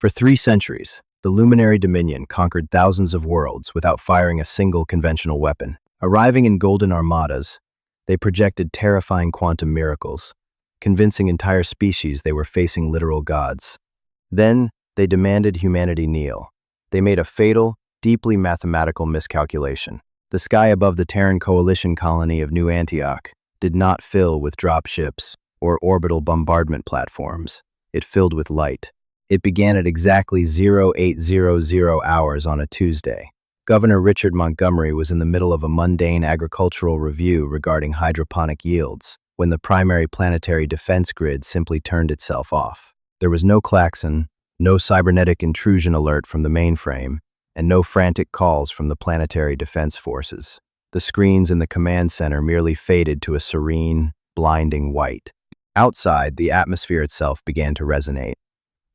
For 3 centuries, the Luminary Dominion conquered thousands of worlds without firing a single conventional weapon. Arriving in golden armadas, they projected terrifying quantum miracles, convincing entire species they were facing literal gods. Then, they demanded humanity kneel. They made a fatal, deeply mathematical miscalculation. The sky above the Terran coalition colony of New Antioch did not fill with dropships or orbital bombardment platforms. It filled with light. It began at exactly 0800 hours on a Tuesday. Governor Richard Montgomery was in the middle of a mundane agricultural review regarding hydroponic yields when the primary planetary defense grid simply turned itself off. There was no klaxon, no cybernetic intrusion alert from the mainframe, and no frantic calls from the planetary defense forces. The screens in the command center merely faded to a serene, blinding white. Outside, the atmosphere itself began to resonate.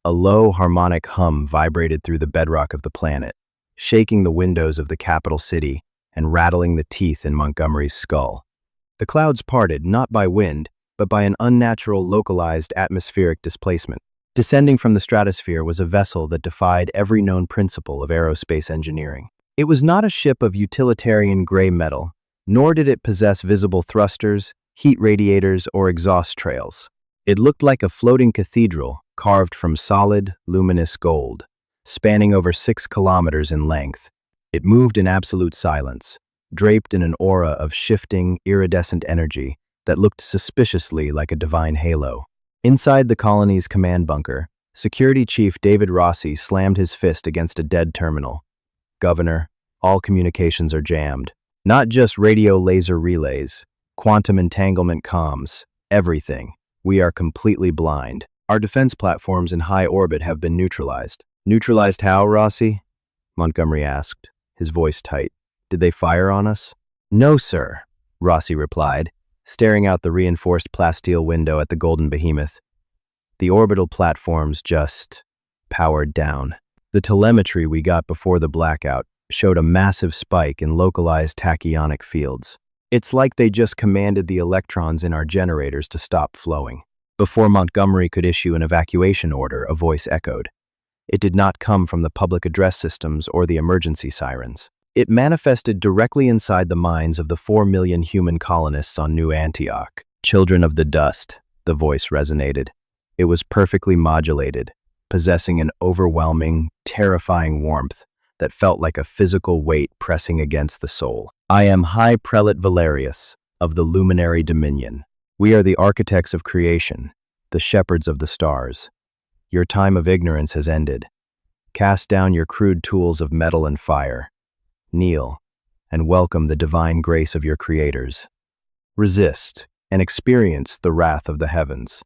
A low harmonic hum vibrated through the bedrock of the planet, shaking the windows of the capital city and rattling the teeth in Montgomery's skull. The clouds parted not by wind, but by an unnatural localized atmospheric displacement. Descending from the stratosphere was a vessel that defied every known principle of aerospace engineering. It was not a ship of utilitarian gray metal, nor did it possess visible thrusters, heat radiators, or exhaust trails. It looked like a floating cathedral carved from solid, luminous gold, spanning over 6 kilometers in length. It moved in absolute silence, draped in an aura of shifting, iridescent energy that looked suspiciously like a divine halo. Inside the colony's command bunker, Security Chief David Rossi slammed his fist against a dead terminal. "Governor, all communications are jammed. Not just radio laser relays, quantum entanglement comms, everything. We are completely blind. Our defense platforms in high orbit have been neutralized." "Neutralized how, Rossi?" Montgomery asked, his voice tight. "Did they fire on us?" "No, sir," Rossi replied, staring out the reinforced plasteel window at the golden behemoth. "The orbital platforms just powered down. The telemetry we got before the blackout showed a massive spike in localized tachyonic fields. It's like they just commanded the electrons in our generators to stop flowing." Before Montgomery could issue an evacuation order, a voice echoed. It did not come from the public address systems or the emergency sirens. It manifested directly inside the minds of the 4 million human colonists on New Antioch. "Children of the dust," the voice resonated. It was perfectly modulated, possessing an overwhelming, terrifying warmth that felt like a physical weight pressing against the soul. "I am High Prelate Valerius of the Luminary Dominion. We are the architects of creation, the shepherds of the stars. Your time of ignorance has ended. Cast down your crude tools of metal and fire. Kneel, and welcome the divine grace of your creators. Resist, and experience the wrath of the heavens."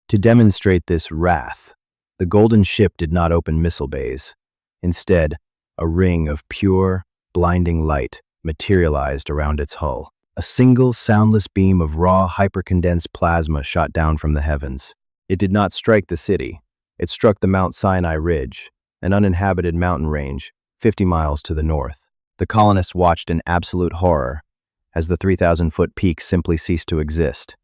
To demonstrate this wrath, the golden ship did not open missile bays. Instead, a ring of pure, blinding light materialized around its hull. A single, soundless beam of raw, hypercondensed plasma shot down from the heavens. It did not strike the city. It struck the Mount Sinai Ridge, an uninhabited mountain range 50 miles to the north. The colonists watched in absolute horror as the 3,000-foot peak simply ceased to exist.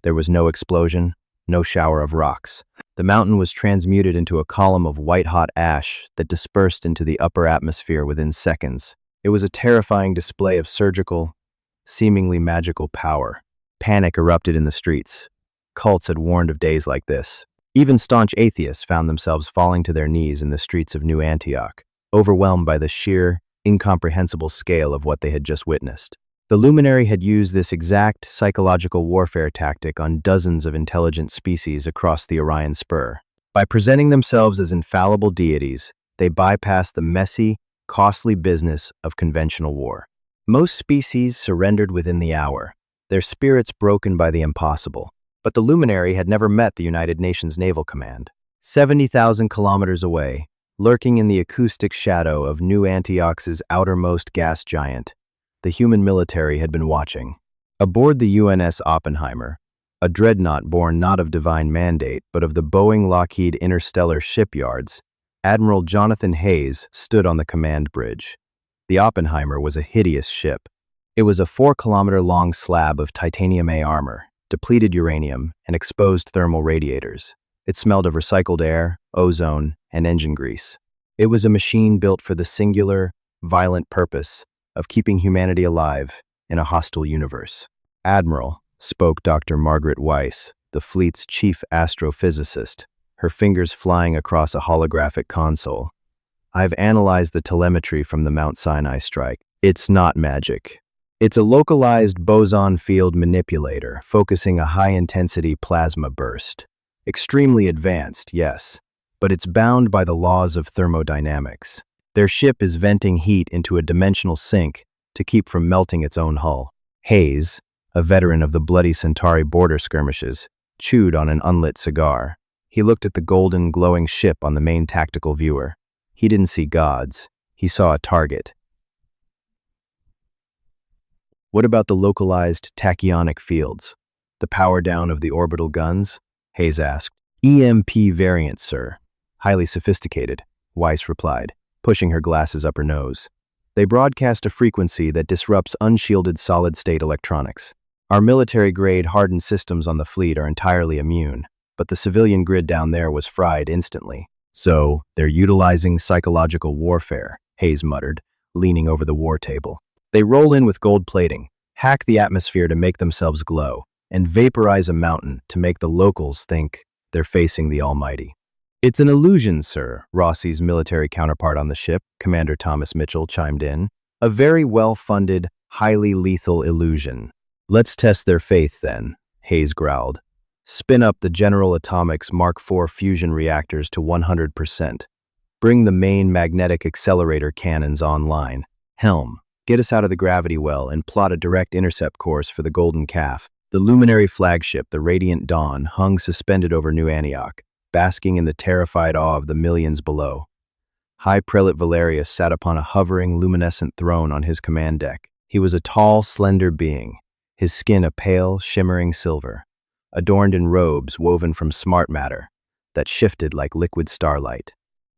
There was no explosion, no shower of rocks. The mountain was transmuted into a column of white-hot ash that dispersed into the upper atmosphere within seconds. It was a terrifying display of surgical, seemingly magical power. Panic erupted in the streets. Cults had warned of days like this. Even staunch atheists found themselves falling to their knees in the streets of New Antioch, overwhelmed by the sheer, incomprehensible scale of what they had just witnessed. The Luminary had used this exact psychological warfare tactic on dozens of intelligent species across the Orion Spur. By presenting themselves as infallible deities, they bypassed the messy, costly business of conventional war. Most species surrendered within the hour, their spirits broken by the impossible. But the Luminary had never met the United Nations Naval Command. 70,000 kilometers away, lurking in the acoustic shadow of New Antioch's outermost gas giant, the human military had been watching. Aboard the UNS Oppenheimer, a dreadnought born not of divine mandate but of the Boeing-Lockheed interstellar shipyards, Admiral Jonathan Hayes stood on the command bridge. The Oppenheimer was a hideous ship. It was a 4-kilometer-long slab of titanium A armor, depleted uranium, and exposed thermal radiators. It smelled of recycled air, ozone, and engine grease. It was a machine built for the singular, violent purpose of keeping humanity alive in a hostile universe. "Admiral," spoke Dr. Margaret Weiss, the fleet's chief astrophysicist, her fingers flying across a holographic console. "I've analyzed the telemetry from the Mount Sinai strike. It's not magic. It's a localized boson field manipulator, focusing a high-intensity plasma burst. Extremely advanced, yes, but it's bound by the laws of thermodynamics. Their ship is venting heat into a dimensional sink to keep from melting its own hull." Hayes, a veteran of the Bloody Centauri border skirmishes, chewed on an unlit cigar. He looked at the golden, glowing ship on the main tactical viewer. He didn't see gods. He saw a target. "What about the localized tachyonic fields? The power down of the orbital guns?" Hayes asked. "EMP variant, sir. Highly sophisticated," Weiss replied, pushing her glasses up her nose. "They broadcast a frequency that disrupts unshielded solid-state electronics. Our military-grade hardened systems on the fleet are entirely immune, but the civilian grid down there was fried instantly." "So, they're utilizing psychological warfare," Hayes muttered, leaning over the war table. "They roll in with gold plating, hack the atmosphere to make themselves glow, and vaporize a mountain to make the locals think they're facing the Almighty." "It's an illusion, sir," Rossi's military counterpart on the ship, Commander Thomas Mitchell, chimed in. "A very well-funded, highly lethal illusion." "Let's test their faith, then," Hayes growled. "Spin up the General Atomics Mark IV fusion reactors to 100%. Bring the main magnetic accelerator cannons online. Helm, get us out of the gravity well and plot a direct intercept course for the Golden Calf." The luminary flagship, the Radiant Dawn, hung suspended over New Antioch, basking in the terrified awe of the millions below. High Prelate Valerius sat upon a hovering, luminescent throne on his command deck. He was a tall, slender being, his skin a pale, shimmering silver, adorned in robes woven from smart matter that shifted like liquid starlight.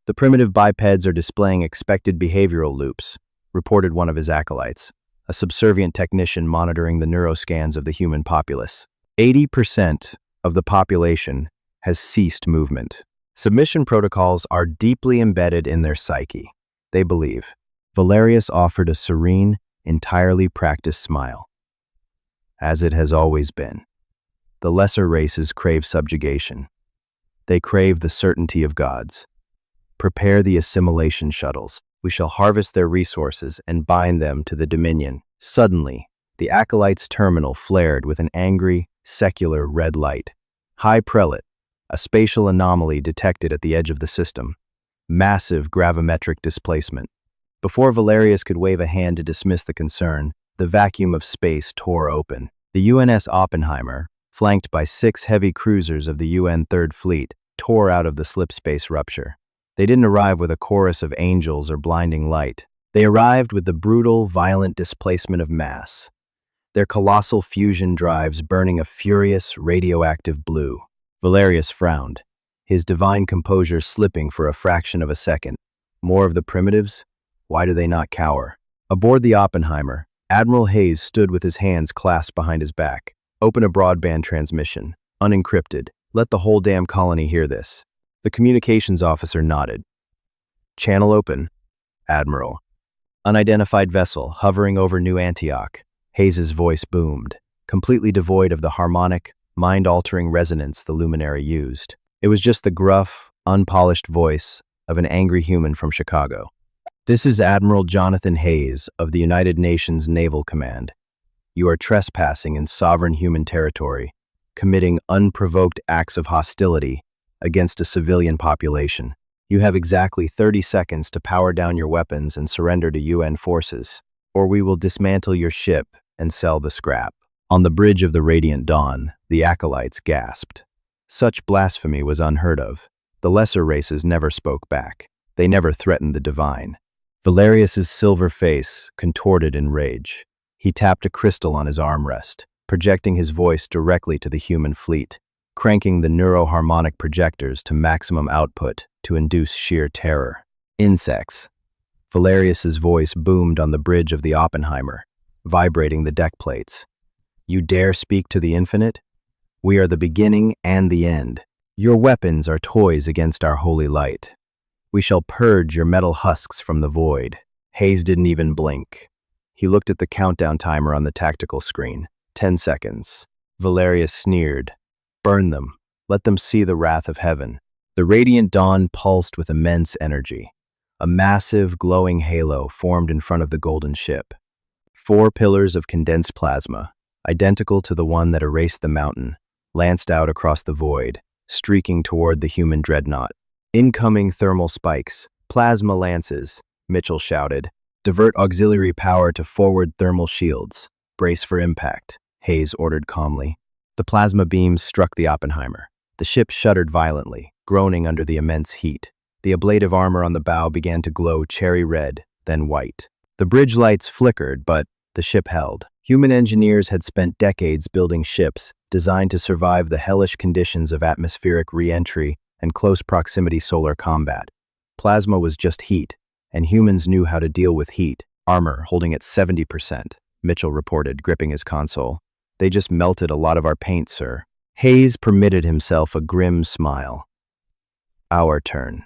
"The primitive bipeds are displaying expected behavioral loops," reported one of his acolytes, a subservient technician monitoring the neuroscans of the human populace. 80% of the population has ceased movement. Submission protocols are deeply embedded in their psyche, they believe. Valerius offered a serene, entirely practiced smile. "As it has always been. The lesser races crave subjugation. They crave the certainty of gods. Prepare the assimilation shuttles. We shall harvest their resources and bind them to the Dominion." Suddenly, the acolyte's terminal flared with an angry, secular red light. "High Prelate, a spatial anomaly detected at the edge of the system. Massive gravimetric displacement." Before Valerius could wave a hand to dismiss the concern, the vacuum of space tore open. The UNS Oppenheimer, flanked by 6 heavy cruisers of the UN Third Fleet, tore out of the slipspace rupture. They didn't arrive with a chorus of angels or blinding light. They arrived with the brutal, violent displacement of mass, their colossal fusion drives burning a furious, radioactive blue. Valerius frowned, his divine composure slipping for a fraction of a second. More of the primitives? Why do they not cower? Aboard the Oppenheimer, Admiral Hayes stood with his hands clasped behind his back. "Open a broadband transmission, unencrypted. Let the whole damn colony hear this." The communications officer nodded. "Channel open, Admiral." "Unidentified vessel hovering over New Antioch." Hayes's voice boomed, completely devoid of the harmonic, mind-altering resonance the luminary used. It was just the gruff, unpolished voice of an angry human from Chicago. "This is Admiral Jonathan Hayes of the United Nations Naval Command. You are trespassing in sovereign human territory, committing unprovoked acts of hostility against a civilian population. You have exactly 30 seconds to power down your weapons and surrender to UN forces, or we will dismantle your ship and sell the scrap." On the bridge of the Radiant Dawn, the acolytes gasped. Such blasphemy was unheard of. The lesser races never spoke back. They never threatened the divine. Valerius's silver face contorted in rage. He tapped a crystal on his armrest, projecting his voice directly to the human fleet, cranking the neuroharmonic projectors to maximum output to induce sheer terror. "Insects." Valerius's voice boomed on the bridge of the Oppenheimer, vibrating the deck plates. "You dare speak to the infinite? We are the beginning and the end. Your weapons are toys against our holy light. We shall purge your metal husks from the void. Hayes didn't even blink. He looked at the countdown timer on the tactical screen. 10 seconds. Valerius sneered. Burn them. Let them see the wrath of heaven. The radiant dawn pulsed with immense energy. A massive, glowing halo formed in front of the golden ship. 4 pillars of condensed plasma, identical to the one that erased the mountain, lanced out across the void, streaking toward the human dreadnought. Incoming thermal spikes, plasma lances, Mitchell shouted. Divert auxiliary power to forward thermal shields. Brace for impact, Hayes ordered calmly. The plasma beams struck the Oppenheimer. The ship shuddered violently, groaning under the immense heat. The ablative armor on the bow began to glow cherry red, then white. The bridge lights flickered, but the ship held. Human engineers had spent decades building ships designed to survive the hellish conditions of atmospheric re-entry and close proximity solar combat. Plasma was just heat, and humans knew how to deal with heat. Armor holding at 70%, Mitchell reported, gripping his console. They just melted a lot of our paint, sir. Hayes permitted himself a grim smile. Our turn.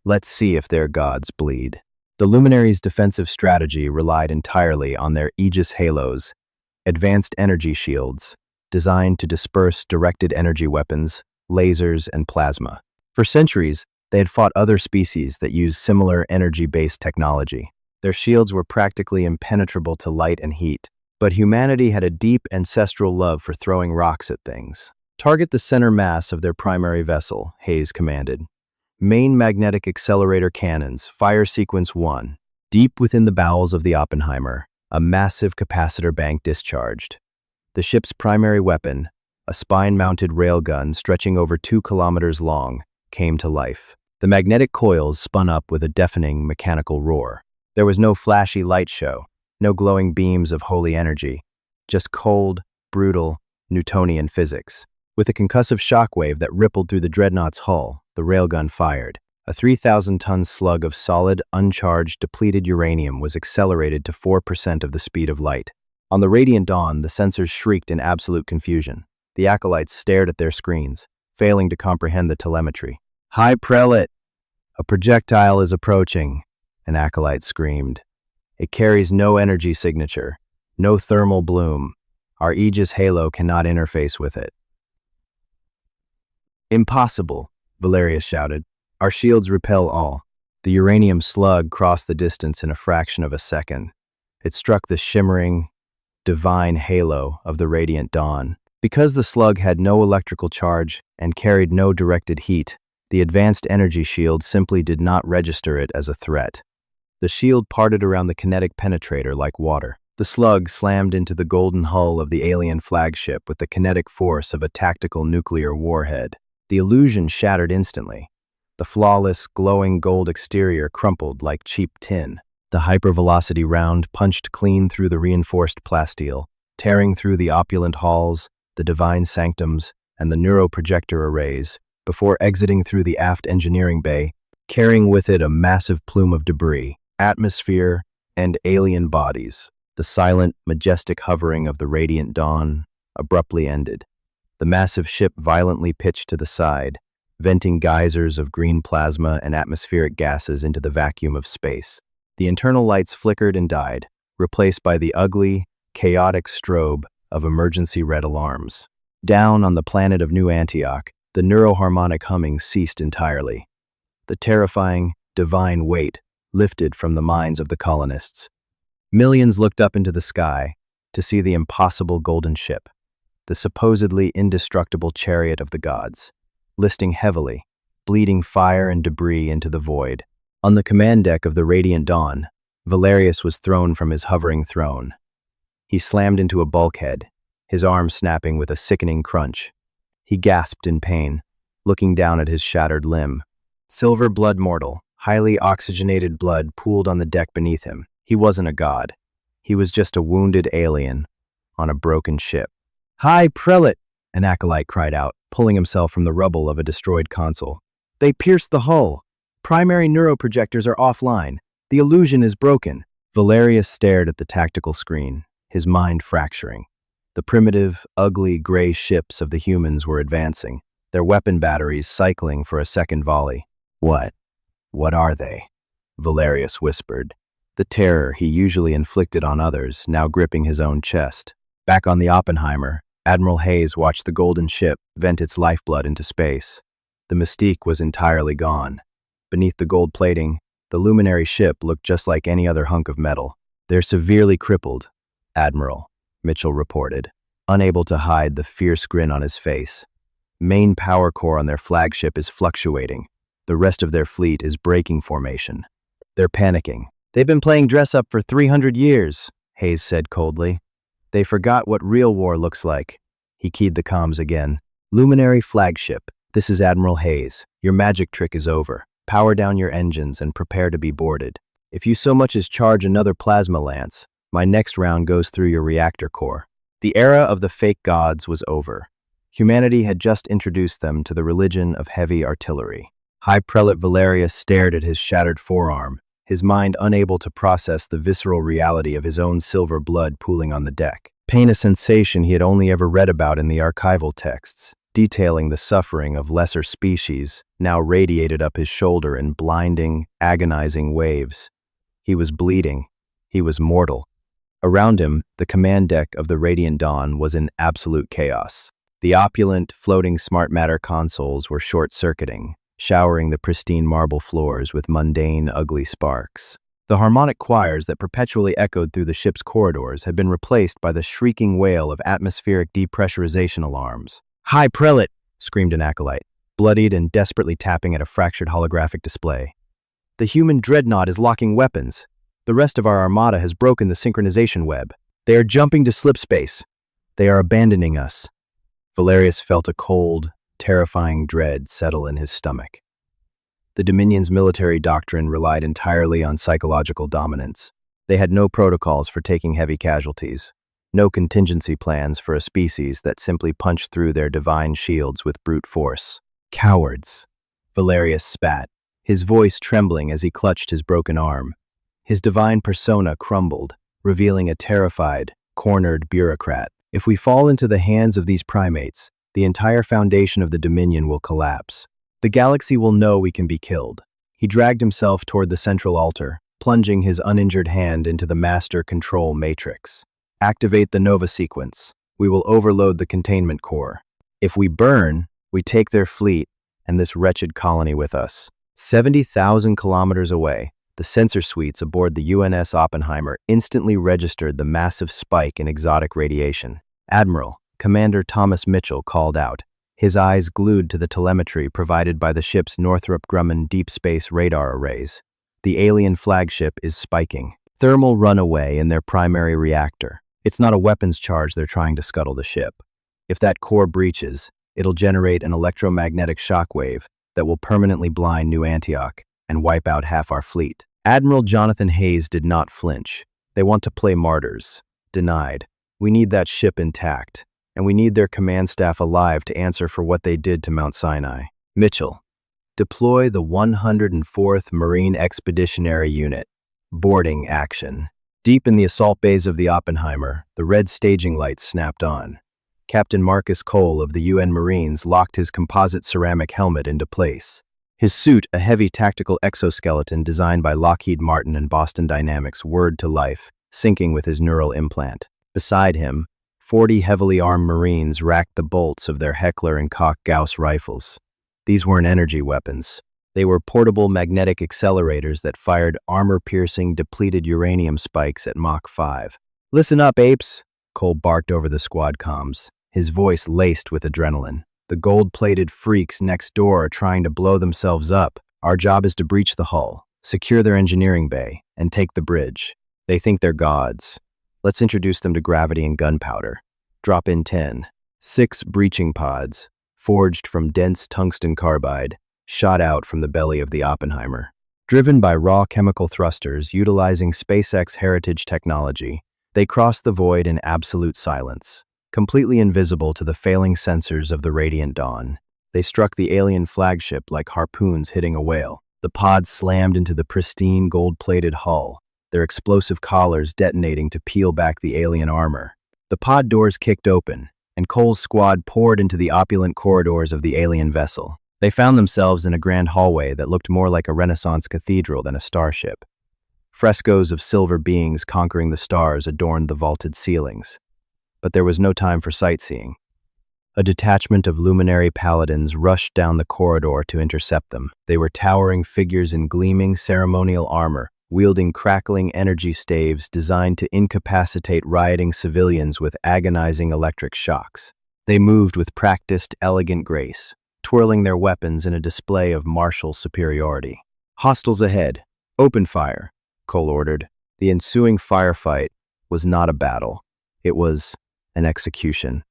Let's see if their gods bleed. The Luminaries' defensive strategy relied entirely on their Aegis halos, advanced energy shields, designed to disperse directed energy weapons, lasers, and plasma. For centuries, they had fought other species that used similar energy-based technology. Their shields were practically impenetrable to light and heat, but humanity had a deep ancestral love for throwing rocks at things. Target the center mass of their primary vessel, Hayes commanded. Main magnetic accelerator cannons, fire sequence 1. Deep within the bowels of the Oppenheimer, a massive capacitor bank discharged. The ship's primary weapon, a spine-mounted railgun stretching over 2 kilometers long, came to life. The magnetic coils spun up with a deafening mechanical roar. There was no flashy light show, no glowing beams of holy energy, just cold, brutal, Newtonian physics. With a concussive shockwave that rippled through the dreadnought's hull, the railgun fired. A 3,000-ton slug of solid, uncharged, depleted uranium was accelerated to 4% of the speed of light. On the radiant dawn, the sensors shrieked in absolute confusion. The acolytes stared at their screens, failing to comprehend the telemetry. "High Prelate! A projectile is approaching," an acolyte screamed. "It carries no energy signature, no thermal bloom. Our Aegis halo cannot interface with it." "Impossible," Valerius shouted. "Our shields repel all." The uranium slug crossed the distance in a fraction of a second. It struck the shimmering, divine halo of the radiant dawn. Because the slug had no electrical charge and carried no directed heat, the advanced energy shield simply did not register it as a threat. The shield parted around the kinetic penetrator like water. The slug slammed into the golden hull of the alien flagship with the kinetic force of a tactical nuclear warhead. The illusion shattered instantly. The flawless, glowing gold exterior crumpled like cheap tin. The hypervelocity round punched clean through the reinforced plasteel, tearing through the opulent halls, the divine sanctums, and the neuroprojector arrays, before exiting through the aft engineering bay, carrying with it a massive plume of debris, atmosphere, and alien bodies. The silent, majestic hovering of the radiant dawn abruptly ended. The massive ship violently pitched to the side, venting geysers of green plasma and atmospheric gases into the vacuum of space. The internal lights flickered and died, replaced by the ugly, chaotic strobe of emergency red alarms. Down on the planet of New Antioch, the neuroharmonic humming ceased entirely. The terrifying, divine weight lifted from the minds of the colonists. Millions looked up into the sky to see the impossible golden ship, the supposedly indestructible chariot of the gods, listing heavily, bleeding fire and debris into the void. On the command deck of the Radiant Dawn, Valerius was thrown from his hovering throne. He slammed into a bulkhead, his arm snapping with a sickening crunch. He gasped in pain, looking down at his shattered limb. Silver blood mortal, highly oxygenated blood pooled on the deck beneath him. He wasn't a god. He was just a wounded alien on a broken ship. "High Prelate!" an acolyte cried out, pulling himself from the rubble of a destroyed console. "They pierced the hull. Primary neuroprojectors are offline. The illusion is broken." Valerius stared at the tactical screen, his mind fracturing. The primitive, ugly, gray ships of the humans were advancing. their weapon batteries cycling for a second volley. "What? What are they?" Valerius whispered, the terror he usually inflicted on others now gripping his own chest. Back on the Oppenheimer, Admiral Hayes watched the golden ship vent its lifeblood into space. The mystique was entirely gone. Beneath the gold plating, the luminary ship looked just like any other hunk of metal. "They're severely crippled, Admiral," Mitchell reported, unable to hide the fierce grin on his face. "Main power core on their flagship is fluctuating. The rest of their fleet is breaking formation. They're panicking. They've been playing dress-up for 300 years, Hayes said coldly. They forgot what real war looks like." He keyed the comms again. "Luminary flagship, this is Admiral Hayes. Your magic trick is over. Power down your engines and prepare to be boarded. If you so much as charge another plasma lance, my next round goes through your reactor core." The era of the fake gods was over. Humanity had just introduced them to the religion of heavy artillery. High Prelate Valerius stared at his shattered forearm, his mind unable to process the visceral reality of his own silver blood pooling on the deck. Pain, a sensation he had only ever read about in the archival texts, detailing the suffering of lesser species, now radiated up his shoulder in blinding, agonizing waves. He was bleeding. He was mortal. Around him, the command deck of the Radiant Dawn was in absolute chaos. The opulent, floating smart matter consoles were short-circuiting, showering the pristine marble floors with mundane, ugly sparks. The harmonic choirs that perpetually echoed through the ship's corridors had been replaced by the shrieking wail of atmospheric depressurization alarms. "High Prelate!" screamed an acolyte, bloodied and desperately tapping at a fractured holographic display. "The human dreadnought is locking weapons. The rest of our armada has broken the synchronization web. They are jumping to slipspace. They are abandoning us." Valerius felt a cold, terrifying dread settle in his stomach. The Dominion's military doctrine relied entirely on psychological dominance. They had no protocols for taking heavy casualties, no contingency plans for a species that simply punched through their divine shields with brute force. "Cowards," Valerius spat, his voice trembling as he clutched his broken arm. His divine persona crumbled, revealing a terrified, cornered bureaucrat. "If we fall into the hands of these primates, the entire foundation of the Dominion will collapse. The galaxy will know we can be killed." He dragged himself toward the central altar, plunging his uninjured hand into the master control matrix. "Activate the Nova sequence. We will overload the containment core. If we burn, we take their fleet and this wretched colony with us." 70,000 kilometers away, the sensor suites aboard the UNS Oppenheimer instantly registered the massive spike in exotic radiation. "Admiral," Commander Thomas Mitchell called out, his eyes glued to the telemetry provided by the ship's Northrop Grumman deep space radar arrays. "The alien flagship is spiking. Thermal runaway in their primary reactor. It's not a weapons charge they're trying to scuttle the ship. If that core breaches, it'll generate an electromagnetic shockwave that will permanently blind New Antioch and wipe out half our fleet." Admiral Jonathan Hayes did not flinch. "They want to play martyrs." Denied. "We need that ship intact, and we need their command staff alive to answer for what they did to Mount Sinai." Mitchell, deploy the 104th Marine Expeditionary Unit. Boarding action. Deep in the assault bays of the Oppenheimer, the red staging lights snapped on. Captain Marcus Cole of the UN Marines locked his composite ceramic helmet into place. His suit, a heavy tactical exoskeleton designed by Lockheed Martin and Boston Dynamics, whirred to life, syncing with his neural implant. Beside him, 40 heavily armed Marines racked the bolts of their Heckler and Koch Gauss rifles. These weren't energy weapons. They were portable magnetic accelerators that fired armor-piercing, depleted uranium spikes at Mach 5. "Listen up, apes," Cole barked over the squad comms, his voice laced with adrenaline. "The gold-plated freaks next door are trying to blow themselves up. Our job is to breach the hull, secure their engineering bay, and take the bridge. They think they're gods. Let's introduce them to gravity and gunpowder. Drop in 10. 6 breaching pods, forged from dense tungsten carbide, shot out from the belly of the Oppenheimer. Driven by raw chemical thrusters utilizing SpaceX heritage technology, they crossed the void in absolute silence, completely invisible to the failing sensors of the Radiant Dawn. They struck the alien flagship like harpoons hitting a whale. The pods slammed into the pristine gold-plated hull, their explosive collars detonating to peel back the alien armor. The pod doors kicked open, and Cole's squad poured into the opulent corridors of the alien vessel. They found themselves in a grand hallway that looked more like a Renaissance cathedral than a starship. Frescoes of silver beings conquering the stars adorned the vaulted ceilings. But there was no time for sightseeing. A detachment of luminary paladins rushed down the corridor to intercept them. They were towering figures in gleaming ceremonial armor, wielding crackling energy staves designed to incapacitate rioting civilians with agonizing electric shocks. They moved with practiced, elegant grace, twirling their weapons in a display of martial superiority. "Hostiles ahead. Open fire," Cole ordered. The ensuing firefight was not a battle. It was an execution.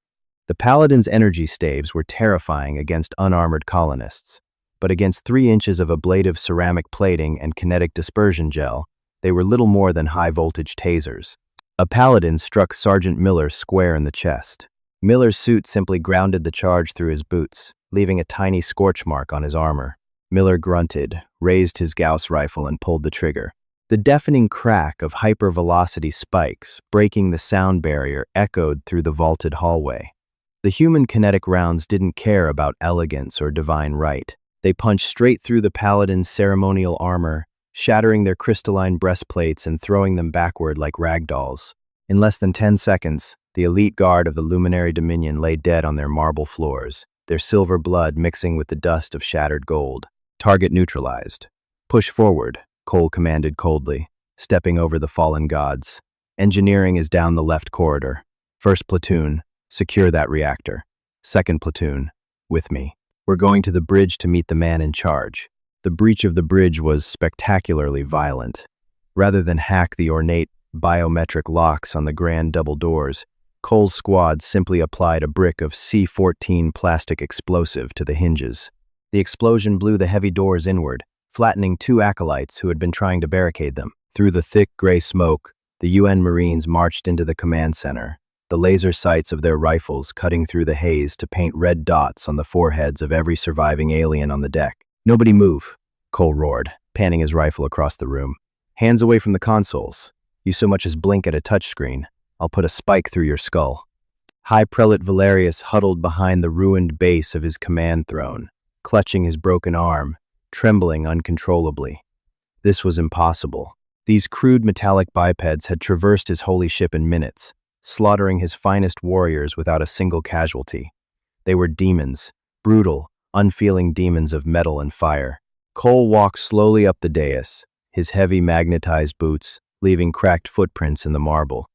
The paladins' energy staves were terrifying against unarmored colonists, but against 3 inches of ablative ceramic plating and kinetic dispersion gel, they were little more than high-voltage tasers. A paladin struck Sergeant Miller square in the chest. Miller's suit simply grounded the charge through his boots, leaving a tiny scorch mark on his armor. Miller grunted, raised his Gauss rifle, and pulled the trigger. The deafening crack of hypervelocity spikes, breaking the sound barrier, echoed through the vaulted hallway. The human kinetic rounds didn't care about elegance or divine right. They punched straight through the paladins' ceremonial armor, shattering their crystalline breastplates and throwing them backward like ragdolls. In less than 10 seconds, the elite guard of the Luminary Dominion lay dead on their marble floors, their silver blood mixing with the dust of shattered gold. "Target neutralized. Push forward," Cole commanded coldly, stepping over the fallen gods. "Engineering is down the left corridor. First platoon, secure that reactor. Second platoon, with me. We're going to the bridge to meet the man in charge." The breach of the bridge was spectacularly violent. Rather than hack the ornate biometric locks on the grand double doors, Cole's squad simply applied a brick of C-14 plastic explosive to the hinges. The explosion blew the heavy doors inward, flattening 2 acolytes who had been trying to barricade them. Through the thick gray smoke, the UN Marines marched into the command center, the laser sights of their rifles cutting through the haze to paint red dots on the foreheads of every surviving alien on the deck. "Nobody move," Cole roared, panning his rifle across the room. "Hands away from the consoles. You so much as blink at a touchscreen, I'll put a spike through your skull." High Prelate Valerius huddled behind the ruined base of his command throne, clutching his broken arm, trembling uncontrollably. This was impossible. These crude metallic bipeds had traversed his holy ship in minutes, slaughtering his finest warriors without a single casualty. They were demons, brutal, unfeeling demons of metal and fire. Cole walked slowly up the dais, his heavy magnetized boots leaving cracked footprints in the marble.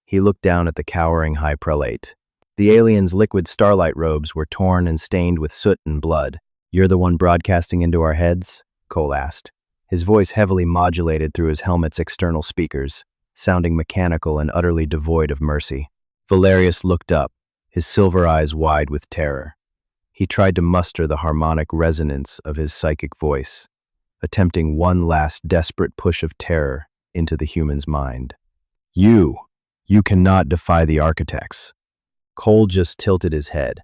He looked down at the cowering High Prelate. The alien's liquid starlight robes were torn and stained with soot and blood. "You're the one broadcasting into our heads?" Cole asked, his voice heavily modulated through his helmet's external speakers, sounding mechanical and utterly devoid of mercy. Valerius looked up, his silver eyes wide with terror. He tried to muster the harmonic resonance of his psychic voice, attempting one last desperate push of terror into the human's mind. You cannot defy the architects." Cole just tilted his head.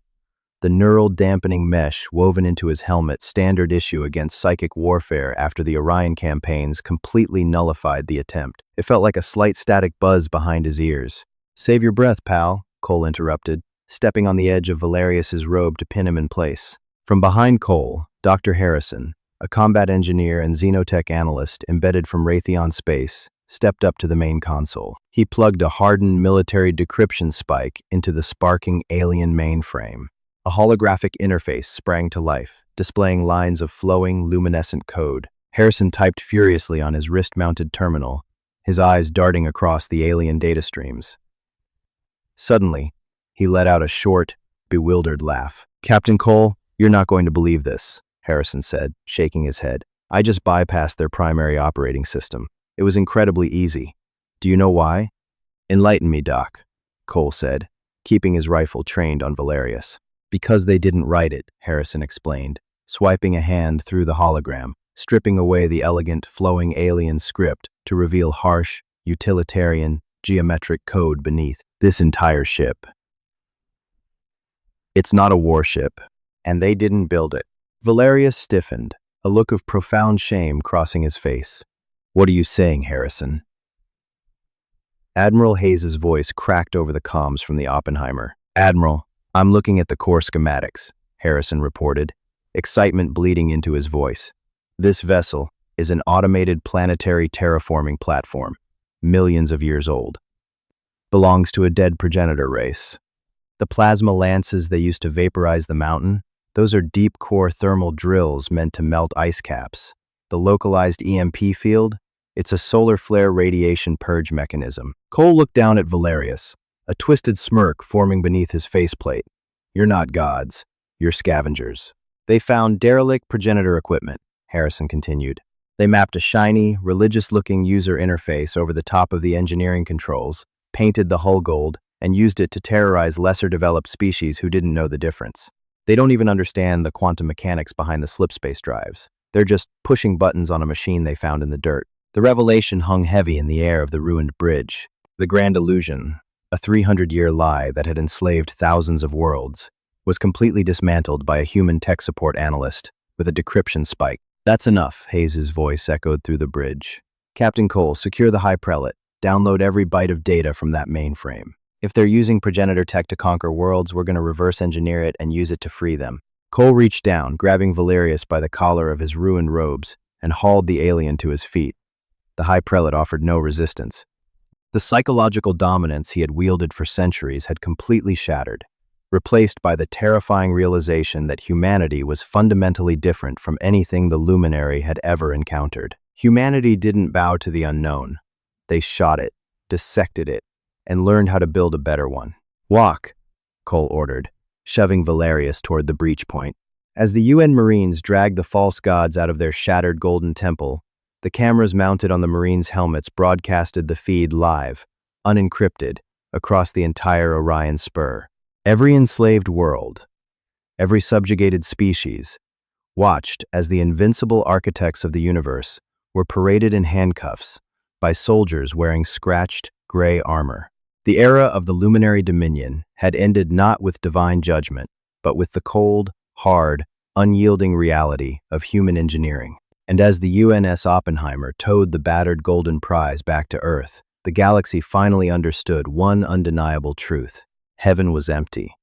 The neural dampening mesh woven into his helmet, standard issue against psychic warfare after the Orion campaigns, completely nullified the attempt. It felt like a slight static buzz behind his ears. "Save your breath, pal," Cole interrupted, stepping on the edge of Valerius's robe to pin him in place. From behind Cole, Dr. Harrison, a combat engineer and xenotech analyst embedded from Raytheon Space, stepped up to the main console. He plugged a hardened military decryption spike into the sparking alien mainframe. A holographic interface sprang to life, displaying lines of flowing, luminescent code. Harrison typed furiously on his wrist-mounted terminal, his eyes darting across the alien data streams. Suddenly, he let out a short, bewildered laugh. "Captain Cole, you're not going to believe this," Harrison said, shaking his head. "I just bypassed their primary operating system. It was incredibly easy. Do you know why?" "Enlighten me, Doc," Cole said, keeping his rifle trained on Valerius. "Because they didn't write it," Harrison explained, swiping a hand through the hologram, stripping away the elegant, flowing alien script to reveal harsh, utilitarian, geometric code beneath. "This entire ship. It's not a warship, and they didn't build it." Valerius stiffened, a look of profound shame crossing his face. "What are you saying, Harrison?" Admiral Hayes's voice cracked over the comms from the Oppenheimer. Admiral, I'm looking at the core schematics, Harrison reported, excitement bleeding into his voice. This vessel is an automated planetary terraforming platform, millions of years old. Belongs to a dead progenitor race. The plasma lances they used to vaporize the mountain, those are deep-core thermal drills meant to melt ice caps. The localized EMP field, it's a solar flare radiation purge mechanism. Cole looked down at Valerius, a twisted smirk forming beneath his faceplate. You're not gods, you're scavengers. They found derelict progenitor equipment, Harrison continued. They mapped a shiny, religious-looking user interface over the top of the engineering controls, painted the hull gold, and used it to terrorize lesser-developed species who didn't know the difference. They don't even understand the quantum mechanics behind the slipspace drives. They're just pushing buttons on a machine they found in the dirt. The revelation hung heavy in the air of the ruined bridge. The grand illusion, a 300-year lie that had enslaved thousands of worlds, was completely dismantled by a human tech support analyst with a decryption spike. That's enough, Hayes's voice echoed through the bridge. Captain Cole, secure the High Prelate. Download every byte of data from that mainframe. If they're using progenitor tech to conquer worlds, we're going to reverse engineer it and use it to free them. Cole reached down, grabbing Valerius by the collar of his ruined robes, and hauled the alien to his feet. The High Prelate offered no resistance. The psychological dominance he had wielded for centuries had completely shattered, replaced by the terrifying realization that humanity was fundamentally different from anything the luminary had ever encountered. Humanity didn't bow to the unknown. They shot it, dissected it, and learned how to build a better one. Walk, Cole ordered, shoving Valerius toward the breach point. As the UN Marines dragged the false gods out of their shattered golden temple, the cameras mounted on the Marines' helmets broadcasted the feed live, unencrypted, across the entire Orion spur. Every enslaved world, every subjugated species, watched as the invincible architects of the universe were paraded in handcuffs by soldiers wearing scratched, gray armor. The era of the Luminary Dominion had ended not with divine judgment, but with the cold, hard, unyielding reality of human engineering. And as the UNS Oppenheimer towed the battered golden prize back to Earth, the galaxy finally understood one undeniable truth. Heaven was empty,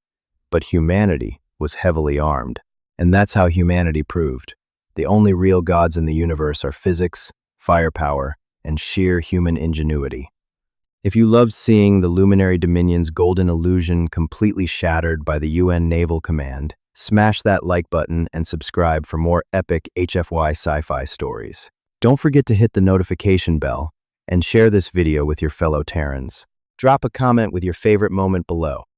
but humanity was heavily armed. And that's how humanity proved. The only real gods in the universe are physics, firepower, and sheer human ingenuity. If you loved seeing the Luminary Dominion's golden illusion completely shattered by the UN Naval Command, smash that like button and subscribe for more epic HFY Sci-Fi stories. Don't forget to hit the notification bell and share this video with your fellow Terrans. Drop a comment with your favorite moment below.